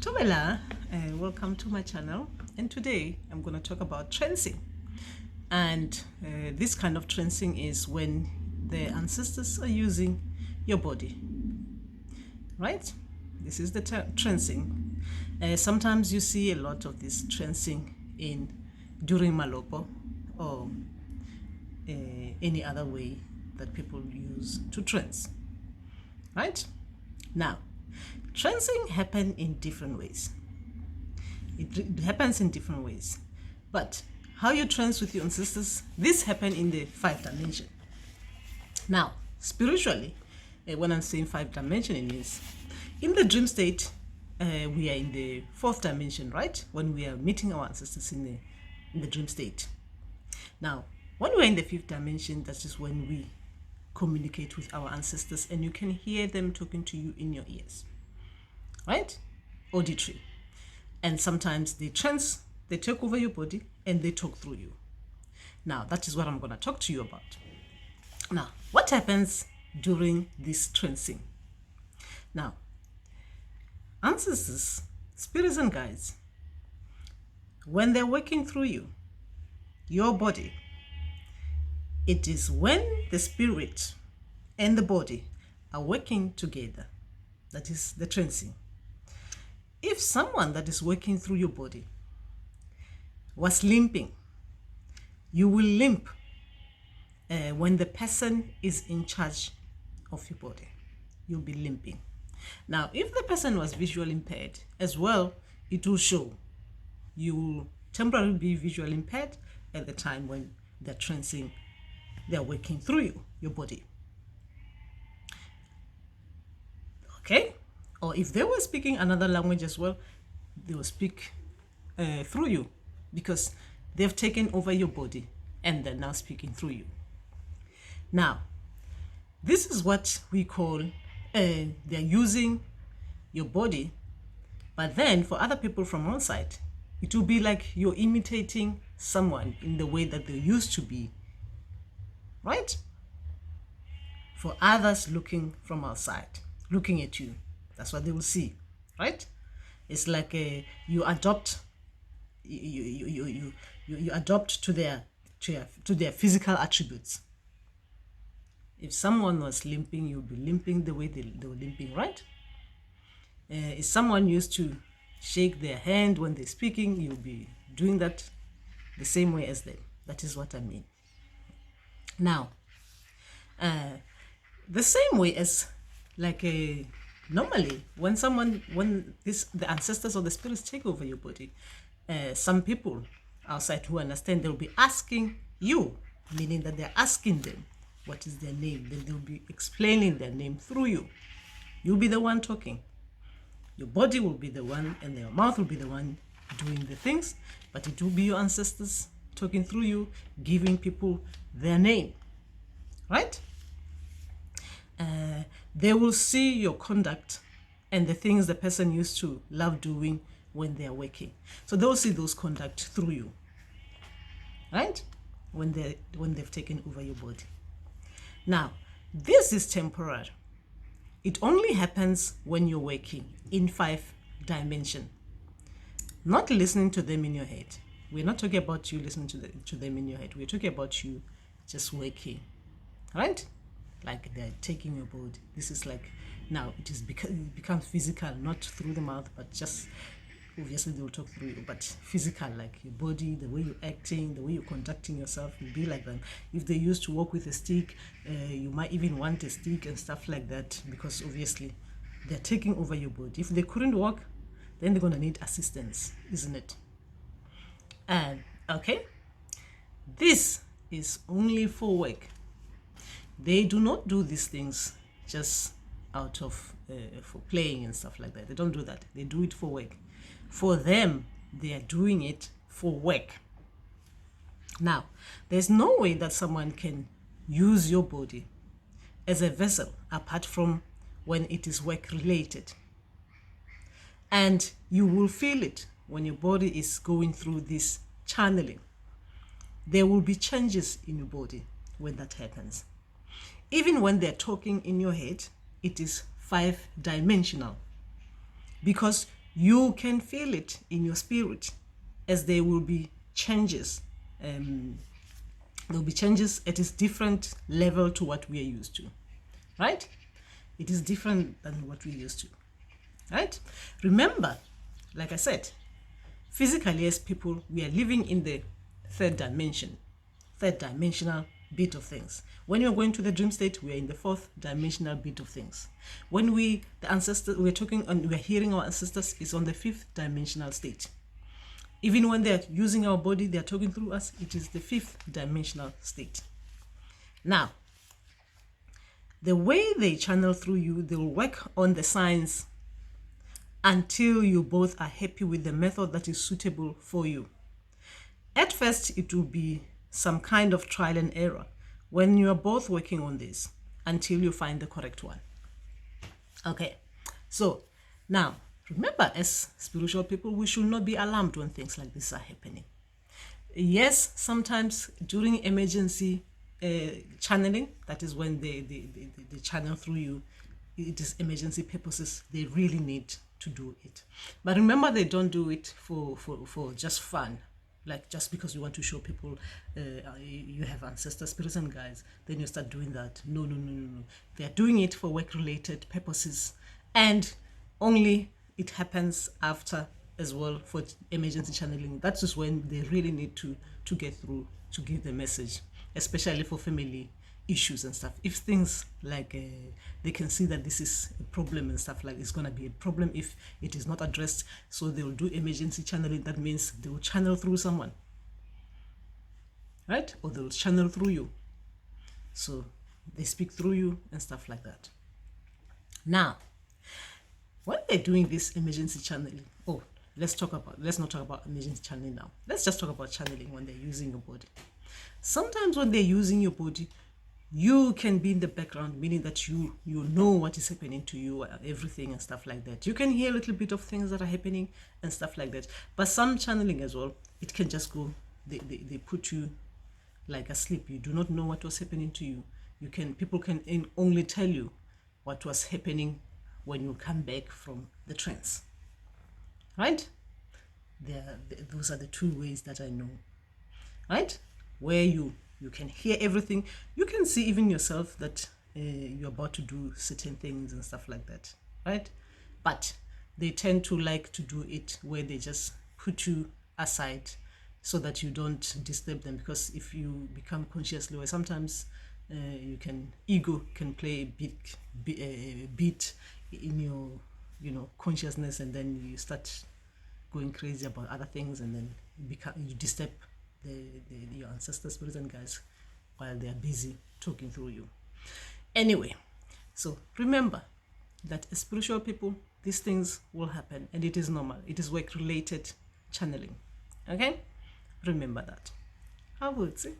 Tumela, welcome to my channel, and today I'm going to talk about trancing. And this kind of trancing is when the ancestors are using your body, right? This is the trancing. Sometimes you see a lot of this trancing during malopo or any other way that people use to trance, right? Now, trancing happens in different ways. It happens in different ways. But how you trance with your ancestors, this happens in the 5th dimension. Now, spiritually, when I'm saying 5th dimension, it means in the dream state, we are in the 4th dimension, right? When we are meeting our ancestors in the dream state. Now, when we're in the 5th dimension, that is when we communicate with our ancestors and you can hear them talking to you in your ears, right? Auditory. And sometimes they take over your body and they talk through you. Now, that is what I'm going to talk to you about. Now, what happens during this trancing? Now, ancestors, spirits and guides, when they're working through you, your body, it is when the spirit and the body are working together. That is the trancing. If someone that is working through your body was limping, you will limp when the person is in charge of your body. You'll be limping. Now, if the person was visually impaired as well, it will show. You will temporarily be visually impaired at the time when they're trancing. They're working through you, your body. Okay? Or if they were speaking another language as well, they will speak through you because they've taken over your body and they're now speaking through you. Now, this is what we call they're using your body, but then for other people from outside, it will be like you're imitating someone in the way that they used to be. Right? For others looking from outside, looking at you, that's what they will see, right? It's like you adopt to their physical attributes. If someone was limping, you'll be limping the way they were limping, right? If someone used to shake their hand when they're speaking, you'll be doing that the same way as them. That is what I mean. Now, the same way as normally when the ancestors or the spirits take over your body, some people outside who understand, they'll be asking you, meaning that they're asking them what is their name. Then they'll be explaining their name through you. You'll be the one talking. Your body will be the one and your mouth will be the one doing the things, but it will be your ancestors talking through you, giving people their name, right? They will see your conduct and the things the person used to love doing when they are working. So they'll see those conduct through you, right? When they've taken over your body. Now, this is temporary. It only happens when you're working in 5th dimension, not listening to them in your head. We're not talking about you listening to them in your head. We're talking about you just working, right? Like they're taking your body. This is like, now it becomes physical, not through the mouth, but just, obviously they will talk through you, but physical, like your body, the way you're acting, the way you're conducting yourself, you'll be like them. If they used to walk with a stick, you might even want a stick and stuff like that, because obviously they're taking over your body. If they couldn't walk, then they're going to need assistance, isn't it? And okay, this is only for work. They do not do these things just out of for playing and stuff like that. They don't do that. They do it for work. For them, they are doing it for work. Now, there's no way that someone can use your body as a vessel apart from when it is work related. And you will feel it when your body is going through this channeling. There will be changes in your body when that happens. Even when they're talking in your head, it is 5 dimensional because You can feel it in your spirit, as there will be changes. There will be changes at a different level to what we are used to, right? It is different than what we're used to, right? Remember, like I said, physically as people, we are living in the third dimensional bit of things. When you're going to the dream state, we are in the fourth dimensional bit of things. When the ancestors, we're talking and we're hearing our ancestors, is on the fifth dimensional state. Even when they're using our body, they're talking through us, it is the fifth dimensional state. Now, the way they channel through you, they'll work on the signs until you both are happy with the method that is suitable for you. At first, it will be some kind of trial and error when you are both working on this until you find the correct one. Okay, so now remember, as spiritual people, we should not be alarmed when things like this are happening. Yes, sometimes during emergency channeling, that is when they channel through you, it is emergency purposes, they really need to do it. But remember, they don't do it for just fun, like just because you want to show people you have ancestor spirits and guides, then you start doing that. No. They're doing it for work-related purposes, and only it happens after as well for emergency channeling. That's just when they really need to get through to give the message, especially for family issues and stuff. If things like they can see that this is a problem and stuff, like it's gonna be a problem if it is not addressed, so they will do emergency channeling. That means they will channel through someone, right? Or they will channel through you, so they speak through you and stuff like that. Now, when they're doing this emergency channeling, let's not talk about emergency channeling now. Let's just talk about channeling when they're using your body. Sometimes when they're using your body, you can be in the background, meaning that you know what is happening to you, everything and stuff like that. You can hear a little bit of things that are happening and stuff like that. But some channeling as well, it can just go, they put you like asleep. You do not know what was happening to you. People can only tell you what was happening when you come back from the trance, right? Those are the two ways that I know, right? Where you can hear everything. You can see even yourself that you're about to do certain things and stuff like that, right? But they tend to like to do it where they just put you aside so that you don't disturb them, because if you become consciously aware, sometimes ego can play a bit in your consciousness, and then you start going crazy about other things, and then you disturb your ancestor spirits and guides while they are busy talking through you. Anyway, so remember that as spiritual people, these things will happen, and it is normal. It is work-related channeling. Okay, remember that. I would say.